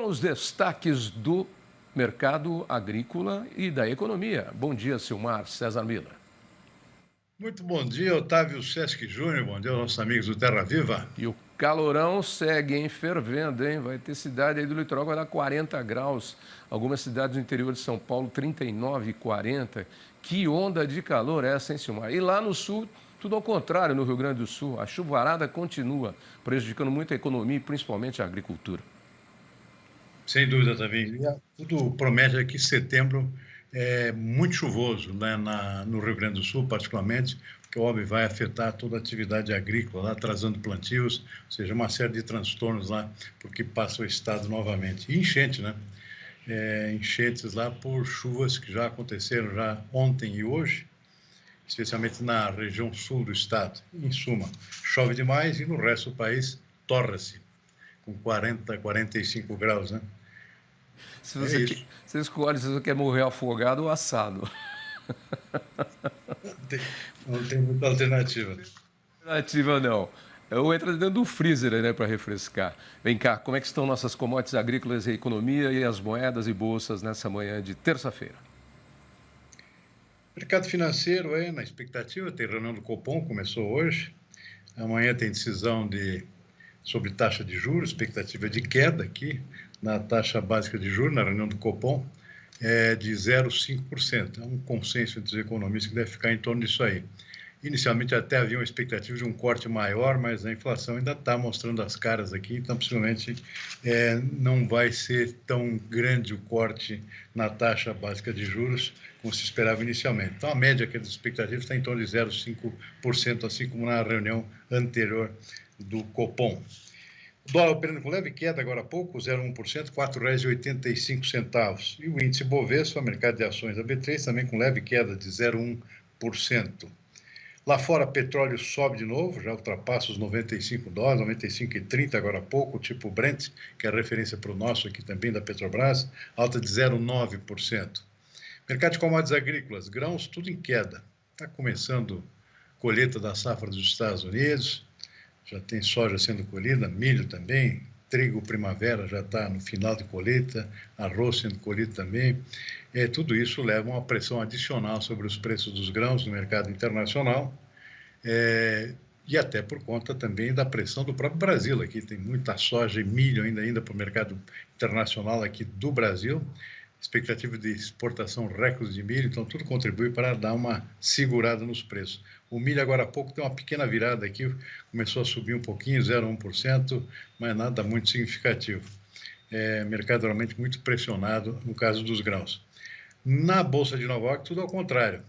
os destaques do mercado agrícola e da economia. Bom dia, Silmar César Miller. Muito bom dia, Otávio Sesc Júnior. Bom dia aos nossos amigos do Terra Viva. E o calorão segue, hein? Fervendo, hein? Vai ter cidade aí do litoral que vai dar 40 graus. Algumas cidades do interior de São Paulo, 39 e 40. Que onda de calor é essa, hein, Silmar? E lá no sul, tudo ao contrário, no Rio Grande do Sul. A chuvarada continua, prejudicando muito a economia e principalmente a agricultura. Sem dúvida, também. Tudo promete aqui setembro é muito chuvoso, né, no Rio Grande do Sul, particularmente, porque, óbvio, vai afetar toda a atividade agrícola, lá, atrasando plantios, ou seja, uma série de transtornos lá, porque passa o estado novamente. E enchente, né? Enchentes lá por chuvas que já aconteceram já ontem e hoje, especialmente na região sul do estado. Em suma, chove demais e no resto do país torra-se, com 40, 45 graus, né? Se É você, isso. você escolhe se você quer morrer afogado ou assado. Não tem muita alternativa. Alternativa não. Eu entro dentro do freezer, né, para refrescar. Vem cá, como é que estão nossas commodities agrícolas e a economia e as moedas e bolsas nessa manhã de terça-feira? Mercado financeiro na expectativa, tem reunião do Copom, começou hoje. Amanhã tem decisão sobre taxa de juros, expectativa de queda aqui na taxa básica de juros, na reunião do Copom, de 0,5%. É um consenso entre os economistas que deve ficar em torno disso aí. Inicialmente até havia uma expectativa de um corte maior, mas a inflação ainda está mostrando as caras aqui, então possivelmente não vai ser tão grande o corte na taxa básica de juros como se esperava inicialmente. Então a média aqui das expectativas está em torno de 0,5%, assim como na reunião anterior do Copom. O dólar operando com leve queda agora há pouco, 0,1%, R$ 4,85. E o índice Bovespa, mercado de ações da B3, também com leve queda de 0,1%. Lá fora, petróleo sobe de novo, já ultrapassa os $95, 95,30 agora há pouco, tipo Brent, que é a referência para o nosso aqui também da Petrobras, alta de 0,9%. Mercado de commodities agrícolas, grãos, tudo em queda. Está começando colheita da safra dos Estados Unidos, já tem soja sendo colhida, milho também, trigo primavera já está no final de colheita, arroz sendo colhido também. Tudo isso leva a uma pressão adicional sobre os preços dos grãos no mercado internacional, e até por conta também da pressão do próprio Brasil. Aqui tem muita soja e milho ainda para o mercado internacional aqui do Brasil, expectativa de exportação recorde de milho, então tudo contribui para dar uma segurada nos preços. O milho agora há pouco tem uma pequena virada aqui, começou a subir um pouquinho, 0,1%, mas nada muito significativo. Mercado realmente muito pressionado no caso dos grãos. Na Bolsa de Nova York, tudo ao contrário.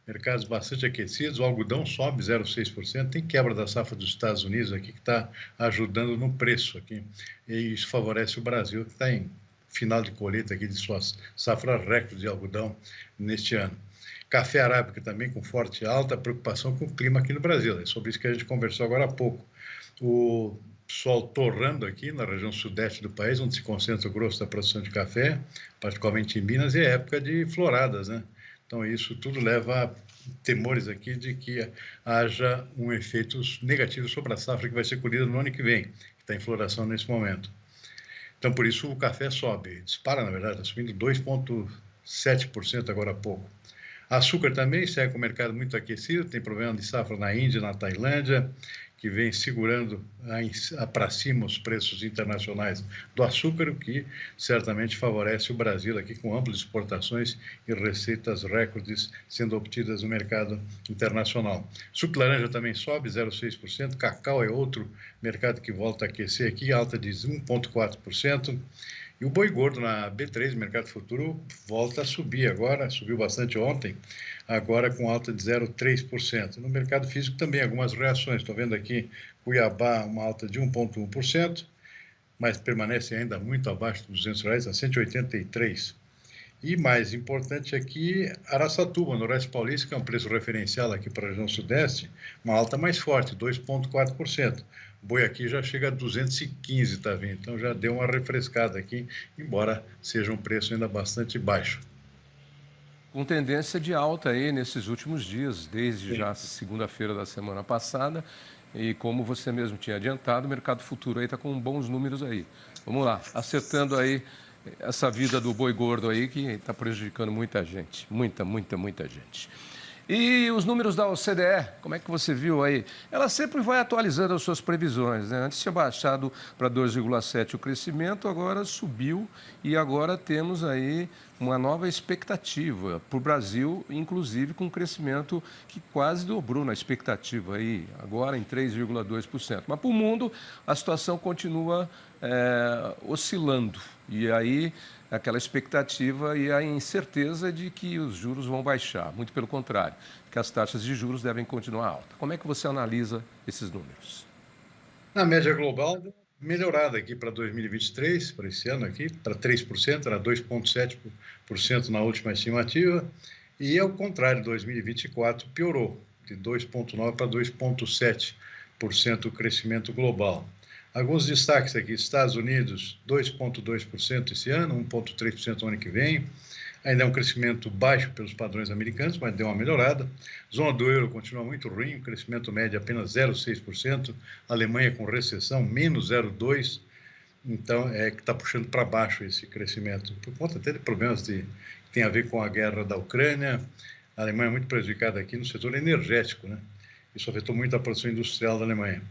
Mercados bastante aquecidos, o algodão sobe 0,6%, tem quebra da safra dos Estados Unidos aqui que está ajudando no preço aqui. E isso favorece o Brasil, que está em final de colheita aqui de suas safras recorde de algodão neste ano. Café arábica também com forte alta preocupação com o clima aqui no Brasil. É sobre isso que a gente conversou agora há pouco. O sol torrando aqui na região sudeste do país, onde se concentra o grosso da produção de café, particularmente em Minas, e é época de floradas, né? Então isso tudo leva a temores aqui de que haja um efeito negativo sobre a safra que vai ser colhida no ano que vem, que está em floração nesse momento. Então, por isso, o café sobe, dispara, na verdade, está subindo 2,7% agora há pouco. Açúcar também segue com o mercado muito aquecido, tem problema de safra na Índia, na Tailândia, que vem segurando para cima os preços internacionais do açúcar, o que certamente favorece o Brasil aqui com amplas exportações e receitas recordes sendo obtidas no mercado internacional. Suco de laranja também sobe 0,6%, cacau é outro mercado que volta a aquecer aqui, alta de 1,4%. E o boi gordo na B3, mercado futuro, volta a subir agora, subiu bastante ontem, agora com alta de 0,3%. No mercado físico também algumas reações, estou vendo aqui Cuiabá uma alta de 1,1%, mas permanece ainda muito abaixo dos R$200, a 183. E mais importante aqui, Araçatuba, Noroeste Paulista, que é um preço referencial aqui para a região sudeste, uma alta mais forte, 2,4%. Boi aqui já chega a 215, tá vendo? Então já deu uma refrescada aqui, embora seja um preço ainda bastante baixo. Com tendência de alta aí nesses últimos dias, desde Sim. já segunda-feira da semana passada. E como você mesmo tinha adiantado, o mercado futuro aí está com bons números aí. Vamos lá, acertando aí essa vida do boi gordo aí que está prejudicando muita gente, muita gente. E os números da OCDE, como é que você viu aí? Ela sempre vai atualizando as suas previsões, né? Antes tinha baixado para 2,7 o crescimento, agora subiu e agora temos aí uma nova expectativa para o Brasil, inclusive com um crescimento que quase dobrou na expectativa aí, agora em 3,2%. Mas para o mundo a situação continua oscilando e aí aquela expectativa e a incerteza de que os juros vão baixar, muito pelo contrário, que as taxas de juros devem continuar altas. Como é que você analisa esses números? Na média global, melhorada aqui para 2023, para esse ano aqui, para 3%, era 2,7% na última estimativa, e ao contrário, 2024 piorou, de 2,9% para 2,7% o crescimento global. Alguns destaques aqui, Estados Unidos, 2,2% esse ano, 1,3% no ano que vem. Ainda é um crescimento baixo pelos padrões americanos, mas deu uma melhorada. Zona do euro continua muito ruim, crescimento médio apenas 0,6%. Alemanha com recessão, menos 0,2%. Então, que está puxando para baixo esse crescimento, por conta até de problemas que tem a ver com a guerra da Ucrânia. A Alemanha é muito prejudicada aqui no setor energético, né? Isso afetou muito a produção industrial da Alemanha.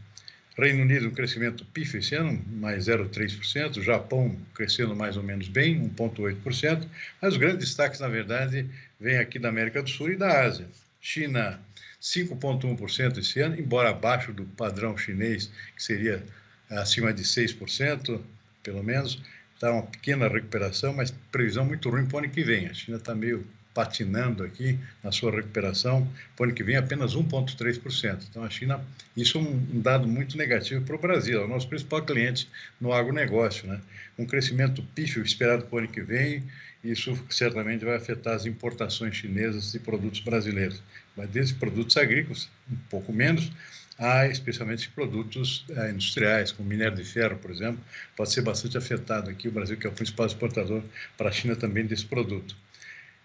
Reino Unido, um crescimento pífio esse ano, mais 0,3%. Japão crescendo mais ou menos bem, 1,8%. Mas os grandes destaques, na verdade, vêm aqui da América do Sul e da Ásia. China, 5,1% esse ano, embora abaixo do padrão chinês, que seria acima de 6%, pelo menos. Está uma pequena recuperação, mas previsão muito ruim para o ano que vem. A China está meio patinando aqui na sua recuperação, para o ano que vem apenas 1,3%. Então, a China, isso é um dado muito negativo para o Brasil, é o nosso principal cliente no agronegócio, né? Um crescimento pífio esperado para o ano que vem, isso certamente vai afetar as importações chinesas de produtos brasileiros. Mas desde produtos agrícolas, um pouco menos, há especialmente produtos industriais, como minério de ferro, por exemplo, pode ser bastante afetado aqui. O Brasil, que é o principal exportador para a China também desse produto.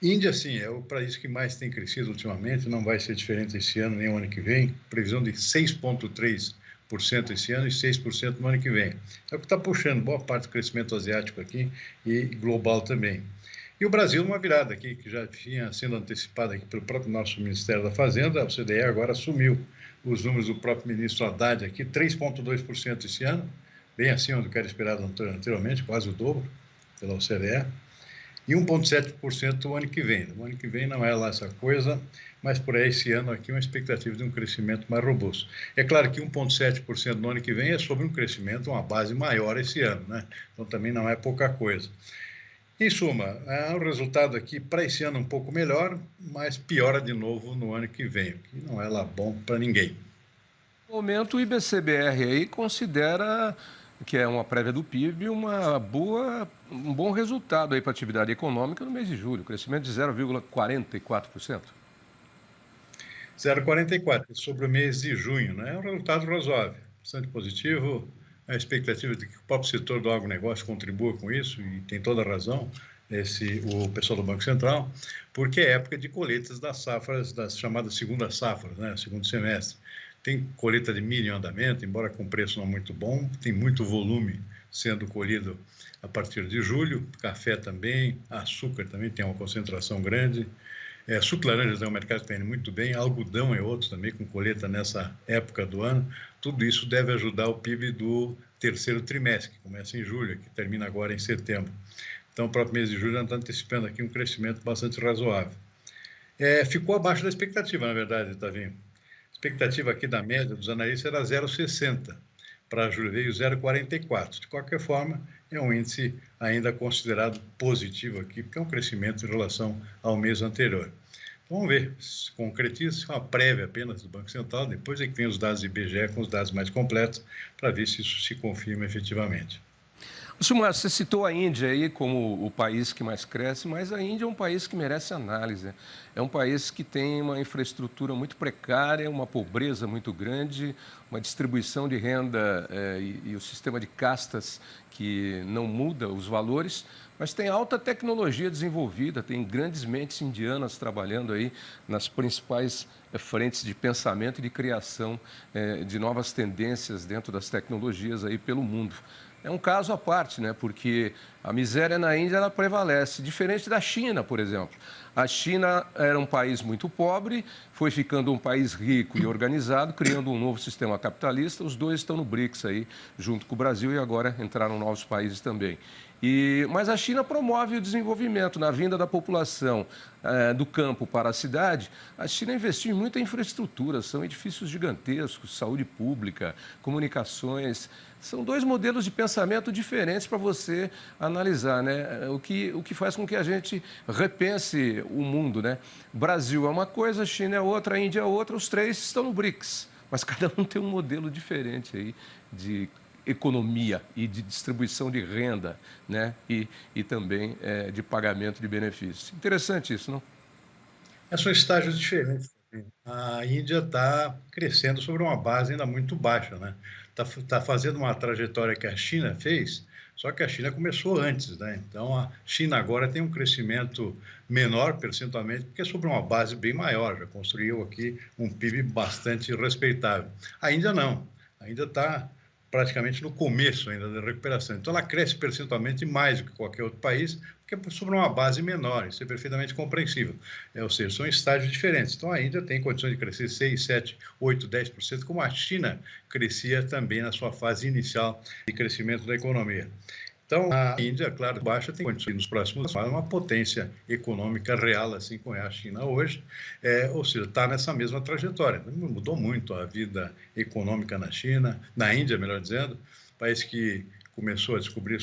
Índia, sim, é o país que mais tem crescido ultimamente, não vai ser diferente esse ano nem o ano que vem, previsão de 6,3% esse ano e 6% no ano que vem. É o que está puxando boa parte do crescimento asiático aqui e global também. E o Brasil, uma virada aqui, que já vinha sendo antecipada aqui pelo próprio nosso Ministério da Fazenda, a OCDE agora assumiu os números do próprio ministro Haddad aqui, 3,2% esse ano, bem acima do que era esperado anteriormente, quase o dobro pela OCDE. E 1,7% o ano que vem. O ano que vem não é lá essa coisa, mas por aí esse ano aqui uma expectativa de um crescimento mais robusto. É claro que 1,7% no ano que vem é sobre um crescimento, uma base maior esse ano, né? Então também não é pouca coisa. Em suma, o resultado aqui para esse ano um pouco melhor, mas piora de novo no ano que vem, o que não é lá bom para ninguém. No momento, o IBC-BR aí considera que é uma prévia do PIB, um bom resultado aí para a atividade econômica no mês de julho, crescimento de 0,44%. 0,44% sobre o mês de junho, né? É um resultado razoável, bastante positivo. A expectativa de que o próprio setor do agronegócio contribua com isso, e tem toda a razão, o pessoal do Banco Central, porque é época de colheitas das safras, das chamadas segundas safras, né? Segundo semestre. Tem colheita de milho em andamento, embora com preço não muito bom, tem muito volume sendo colhido a partir de julho, café também, açúcar também tem uma concentração grande, suco de laranja é um mercado que está indo muito bem, algodão é outro também, com colheita nessa época do ano. Tudo isso deve ajudar o PIB do terceiro trimestre, que começa em julho, que termina agora em setembro. Então, o próprio mês de julho já está antecipando aqui um crescimento bastante razoável. Ficou abaixo da expectativa, na verdade, Tavinho. A expectativa aqui da média dos analistas era 0,60, para julho veio 0,44. De qualquer forma, é um índice ainda considerado positivo aqui, porque é um crescimento em relação ao mês anterior. Vamos ver se concretiza, se é uma prévia apenas do Banco Central, depois é que vem os dados do IBGE com os dados mais completos, para ver se isso se confirma efetivamente. Silmar, você citou a Índia aí como o país que mais cresce, mas a Índia é um país que merece análise. É um país que tem uma infraestrutura muito precária, uma pobreza muito grande, uma distribuição de renda e o sistema de castas que não muda os valores, mas tem alta tecnologia desenvolvida, tem grandes mentes indianas trabalhando aí nas principais frentes de pensamento e de criação de novas tendências dentro das tecnologias aí pelo mundo. É um caso à parte, né? Porque a miséria na Índia ela prevalece, diferente da China, por exemplo. A China era um país muito pobre, foi ficando um país rico e organizado, criando um novo sistema capitalista. Os dois estão no BRICS aí, junto com o Brasil, e agora entraram novos países também. Mas a China promove o desenvolvimento na vinda da população do campo para a cidade. A China investiu em muita infraestrutura, são edifícios gigantescos, saúde pública, comunicações. São dois modelos de pensamento diferentes para você analisar, né? O que faz com que a gente repense o mundo, né? Brasil é uma coisa, China é outra, Índia é outra, os três estão no BRICS, mas cada um tem um modelo diferente aí de economia e de distribuição de renda, né? E também de pagamento de benefícios. Interessante isso, não? São estágios diferentes. A Índia está crescendo sobre uma base ainda muito baixa, né? Tá fazendo uma trajetória que a China fez, só que a China começou antes, né? Então, a China agora tem um crescimento menor percentualmente, porque é sobre uma base bem maior, já construiu aqui um PIB bastante respeitável. A Índia não, ainda está praticamente no começo ainda da recuperação. Então, ela cresce percentualmente mais do que qualquer outro país, porque é sobre uma base menor, isso é perfeitamente compreensível. Ou seja, são estágios diferentes. Então, a Índia tem condições de crescer 6, 7, 8, 10%, como a China crescia também na sua fase inicial de crescimento da economia. Então, a Índia, claro, baixa tem condições nos próximos anos, uma potência econômica real, assim como é a China hoje, ou seja, está nessa mesma trajetória. Mudou muito a vida econômica na China, na Índia, melhor dizendo, país que começou a descobrir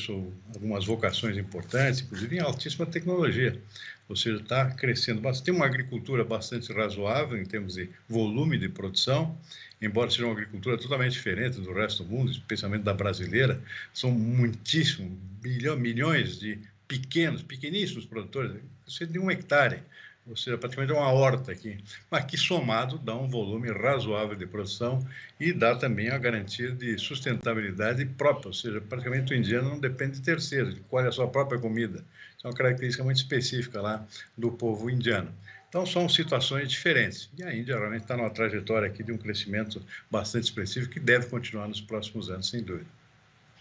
algumas vocações importantes, inclusive em altíssima tecnologia. Ou seja, está crescendo bastante. Tem uma agricultura bastante razoável em termos de volume de produção, embora seja uma agricultura totalmente diferente do resto do mundo, especialmente da brasileira. São muitíssimos, milhões de pequeníssimos produtores, cerca de 1 hectare, ou seja, praticamente uma horta aqui, mas que somado dá um volume razoável de produção e dá também a garantia de sustentabilidade própria, ou seja, praticamente o indiano não depende de terceiros, ele colhe a sua própria comida. Isso é uma característica muito específica lá do povo indiano. Então, são situações diferentes. E a Índia realmente está numa trajetória aqui de um crescimento bastante expressivo que deve continuar nos próximos anos, sem dúvida.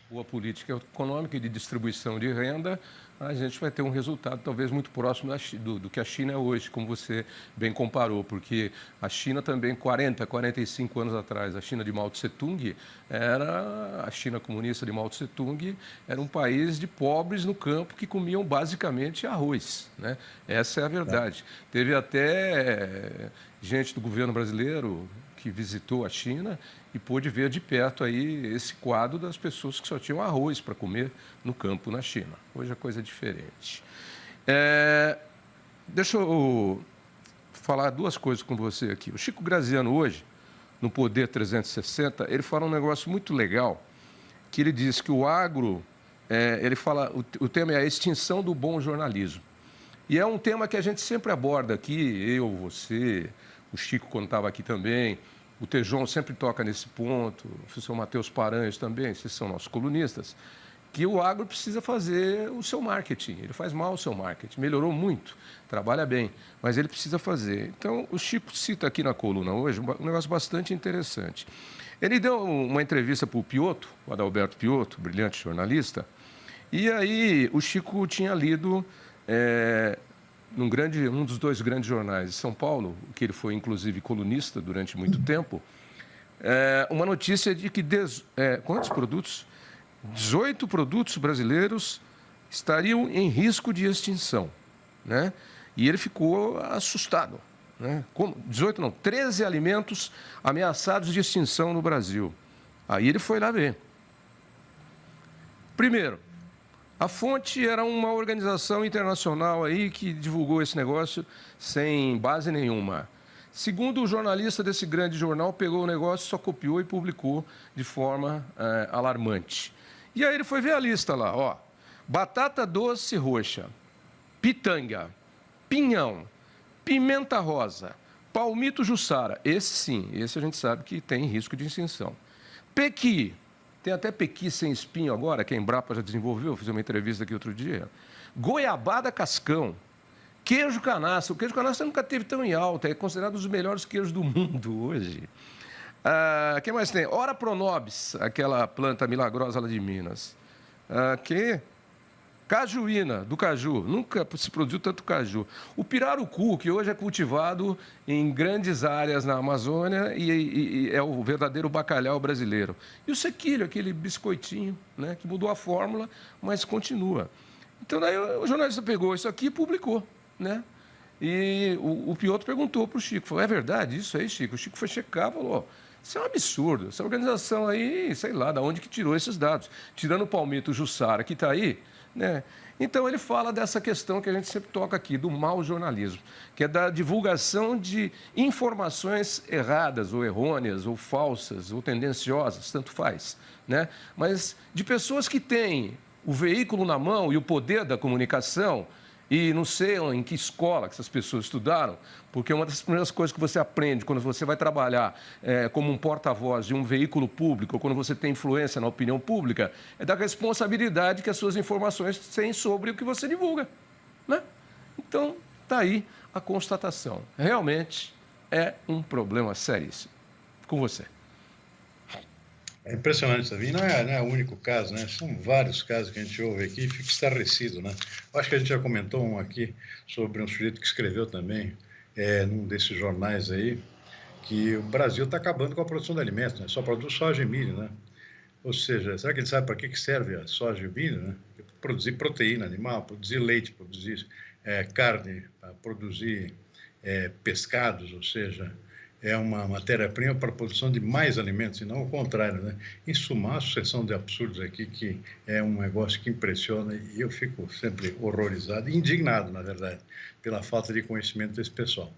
Boa política econômica e de distribuição de renda, a gente vai ter um resultado talvez muito próximo do que a China é hoje, como você bem comparou, porque a China também, 40, 45 anos atrás, a China de Mao Tse-tung, a China comunista de Mao Tse-tung, era um país de pobres no campo que comiam basicamente arroz, né? Essa é a verdade. Teve até gente do governo brasileiro que visitou a China e pôde ver de perto aí esse quadro das pessoas que só tinham arroz para comer no campo na China. Hoje a coisa é diferente. Deixa eu falar duas coisas com você aqui. O Chico Graziano hoje, no Poder 360, ele fala um negócio muito legal, que ele diz que o agro, ele fala, o tema é a extinção do bom jornalismo. E é um tema que a gente sempre aborda aqui, eu, você, o Chico quando estava aqui também, o Tejon sempre toca nesse ponto, o professor Matheus Paranhos também, esses são nossos colunistas, que o agro precisa fazer o seu marketing. Ele faz mal o seu marketing, melhorou muito, trabalha bem, mas ele precisa fazer. Então, o Chico cita aqui na coluna hoje um negócio bastante interessante. Ele deu uma entrevista para o Piotto, o Adalberto Piotto, brilhante jornalista, e aí o Chico tinha lido um dos dois grandes jornais de São Paulo, que ele foi inclusive colunista durante muito tempo, uma notícia de que quantos produtos? 18 produtos brasileiros estariam em risco de extinção, né? E ele ficou assustado, né? Como? 18 não, 13 alimentos ameaçados de extinção no Brasil. Aí ele foi lá ver. Primeiro, a fonte era uma organização internacional aí que divulgou esse negócio sem base nenhuma. Segundo, o jornalista desse grande jornal pegou o negócio, só copiou e publicou de forma alarmante. E aí ele foi ver a lista lá, ó. Batata doce roxa, pitanga, pinhão, pimenta rosa, palmito jussara. Esse sim, esse a gente sabe que tem risco de extinção. Pequi, tem até pequi sem espinho agora, que a Embrapa já desenvolveu, fiz uma entrevista aqui outro dia. Goiabada cascão, queijo canastra. O queijo canastra nunca teve tão em alta, é considerado um dos melhores queijos do mundo hoje. Que mais tem? Ora pronobis, aquela planta milagrosa lá de Minas. Cajuína, do caju. Nunca se produziu tanto caju. O pirarucu, que hoje é cultivado em grandes áreas na Amazônia e é o verdadeiro bacalhau brasileiro. E o sequilho, aquele biscoitinho, né, que mudou a fórmula, mas continua. Então, daí o jornalista pegou isso aqui e publicou, né? E o Piotr perguntou para o Chico, falou, é verdade isso aí, Chico? O Chico foi checar, falou, isso é um absurdo, essa organização aí, sei lá, de onde que tirou esses dados. Tirando o Palmito Jussara, que está aí, né? Então, ele fala dessa questão que a gente sempre toca aqui, do mau jornalismo, que é da divulgação de informações erradas, ou errôneas, ou falsas, ou tendenciosas, tanto faz, né? Mas de pessoas que têm o veículo na mão e o poder da comunicação, e não sei em que escola que essas pessoas estudaram, porque uma das primeiras coisas que você aprende quando você vai trabalhar como um porta-voz de um veículo público, ou quando você tem influência na opinião pública, é da responsabilidade que as suas informações têm sobre o que você divulga, né? Então, está aí a constatação. Realmente é um problema seríssimo. Com você. É impressionante, Davi. Não é o único caso, né? São vários casos que a gente ouve aqui e fica estarrecido, né? Eu acho que a gente já comentou um aqui sobre um sujeito que escreveu também, num desses jornais aí, que o Brasil está acabando com a produção de alimentos, né? Só produz soja e milho, né? Ou seja, será que ele sabe para que serve a soja e o milho, né? Produzir proteína animal, produzir leite, produzir carne, produzir pescados, ou seja, é uma matéria-prima para a produção de mais alimentos, e não o contrário, né? Em suma, uma sucessão de absurdos aqui que é um negócio que impressiona e eu fico sempre horrorizado e indignado, na verdade, pela falta de conhecimento desse pessoal.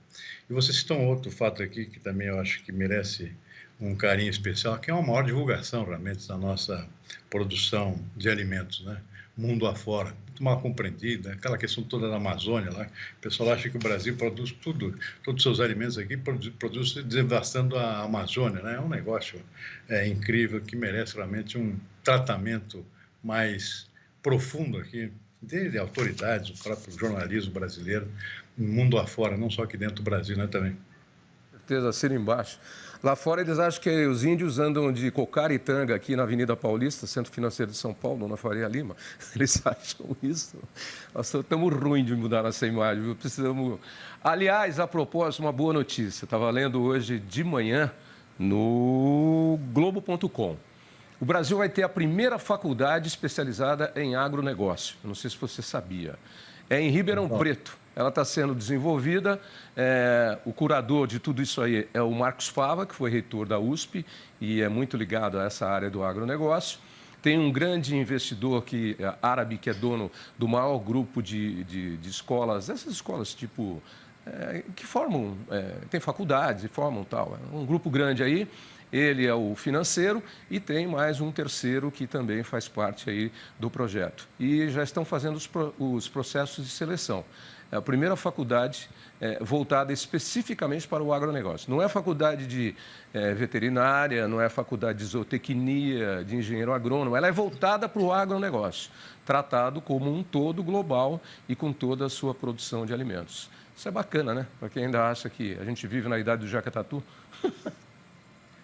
E você citou um outro fato aqui que também eu acho que merece um carinho especial, que é uma maior divulgação, realmente, da nossa produção de alimentos, né? Mundo afora, muito mal compreendida, aquela questão toda da Amazônia lá, o pessoal acha que o Brasil produz tudo, todos os seus alimentos aqui produz devastando a Amazônia, né? É um negócio incrível que merece realmente um tratamento mais profundo aqui, desde autoridades, o próprio jornalismo brasileiro, mundo afora, não só aqui dentro do Brasil, né, também. Certeza, assina embaixo. Lá fora eles acham que os índios andam de cocar e tanga aqui na Avenida Paulista, Centro Financeiro de São Paulo, na Faria Lima. Eles acham isso. Nós estamos ruins de mudar essa imagem, viu? Precisamos... Aliás, a propósito, uma boa notícia. Estava lendo hoje de manhã no Globo.com. O Brasil vai ter a primeira faculdade especializada em agronegócio. Eu não sei se você sabia. É em Ribeirão Preto. Ela está sendo desenvolvida. O curador de tudo isso aí é o Marcos Fava, que foi reitor da USP e é muito ligado a essa área do agronegócio. Tem um grande investidor árabe que é dono do maior grupo de escolas, essas escolas tipo que formam, tem faculdades e formam tal. É um grupo grande aí. Ele é o financeiro e tem mais um terceiro que também faz parte aí do projeto. E já estão fazendo os processos de seleção. É a primeira faculdade voltada especificamente para o agronegócio. Não é faculdade de veterinária, não é faculdade de zootecnia, de engenheiro agrônomo. Ela é voltada para o agronegócio, tratado como um todo global e com toda a sua produção de alimentos. Isso é bacana, né? Para quem ainda acha que a gente vive na idade do Jacatatu.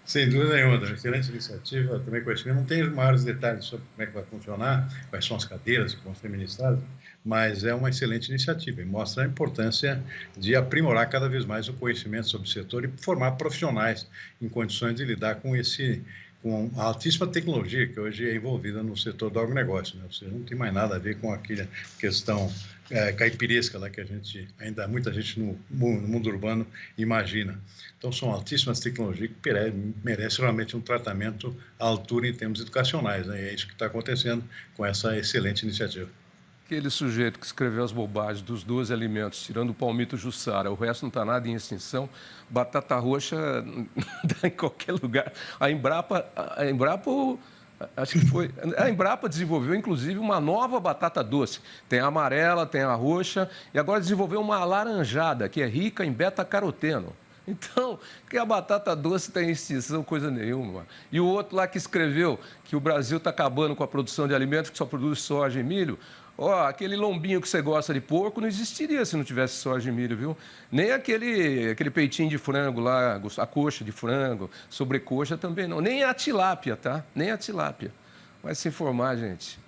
Sem dúvida nenhuma, excelente iniciativa, também conhecimento. Não tem maiores detalhes sobre como é que vai funcionar, quais são as cadeiras que vão ser ministradas, mas é uma excelente iniciativa e mostra a importância de aprimorar cada vez mais o conhecimento sobre o setor e formar profissionais em condições de lidar com a altíssima tecnologia que hoje é envolvida no setor do agronegócio, né? Ou seja, não tem mais nada a ver com aquela questão caipiresca lá que muita gente no mundo urbano imagina. Então, são altíssimas tecnologias que merecem realmente um tratamento à altura em termos educacionais, né? E é isso que está acontecendo com essa excelente iniciativa. Aquele sujeito que escreveu as bobagens dos 12 alimentos, tirando o palmito jussara, o resto não está nada em extinção, batata roxa dá em qualquer lugar. A Embrapa Acho que foi. A Embrapa desenvolveu, inclusive, uma nova batata doce. Tem a amarela, tem a roxa, e agora desenvolveu uma alaranjada, que é rica em beta-caroteno. Então, que a batata doce está em extinção, coisa nenhuma. E o outro lá que escreveu que o Brasil está acabando com a produção de alimentos, que só produz soja e milho. Ó, aquele lombinho que você gosta de porco não existiria se não tivesse soja e milho, viu? Nem aquele peitinho de frango lá, a coxa de frango, sobrecoxa também não. Nem a tilápia, tá? Nem a tilápia. Vai se informar, gente.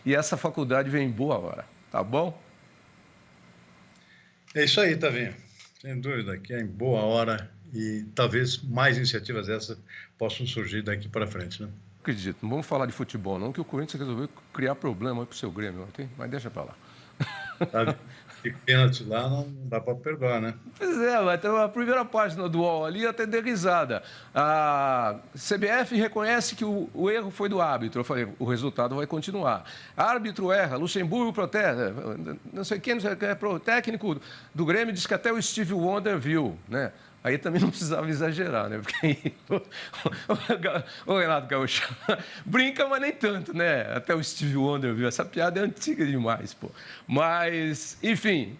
E essa faculdade vem em boa hora, tá bom? É isso aí, Tavinho. Sem dúvida, que é em boa hora e talvez mais iniciativas dessas possam surgir daqui para frente, né? Acredito, não vamos falar de futebol, não, que o Corinthians resolveu criar problema para o seu Grêmio ontem, mas deixa para lá. Sabe? E pênalti lá não dá para perdoar, né? Pois é, mas tem a primeira página do UOL ali até dei risada. A CBF reconhece que o erro foi do árbitro. Eu falei, o resultado vai continuar. Árbitro erra, Luxemburgo protesta, não sei quem, o técnico do Grêmio diz que até o Steve Wonder viu, né? Aí também não precisava exagerar, né? Porque aí, o Renato Gaúcho brinca, mas nem tanto, né? Até o Steve Wonder viu. Essa piada é antiga demais, pô. Mas, enfim,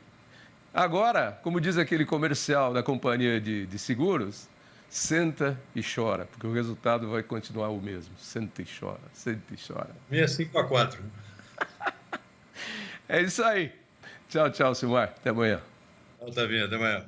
agora, como diz aquele comercial da companhia de seguros, senta e chora, porque o resultado vai continuar o mesmo. Senta e chora, senta e chora. 65-4. É isso aí. Tchau, tchau, Silmar. Até amanhã. Tá, Tavinho, até amanhã.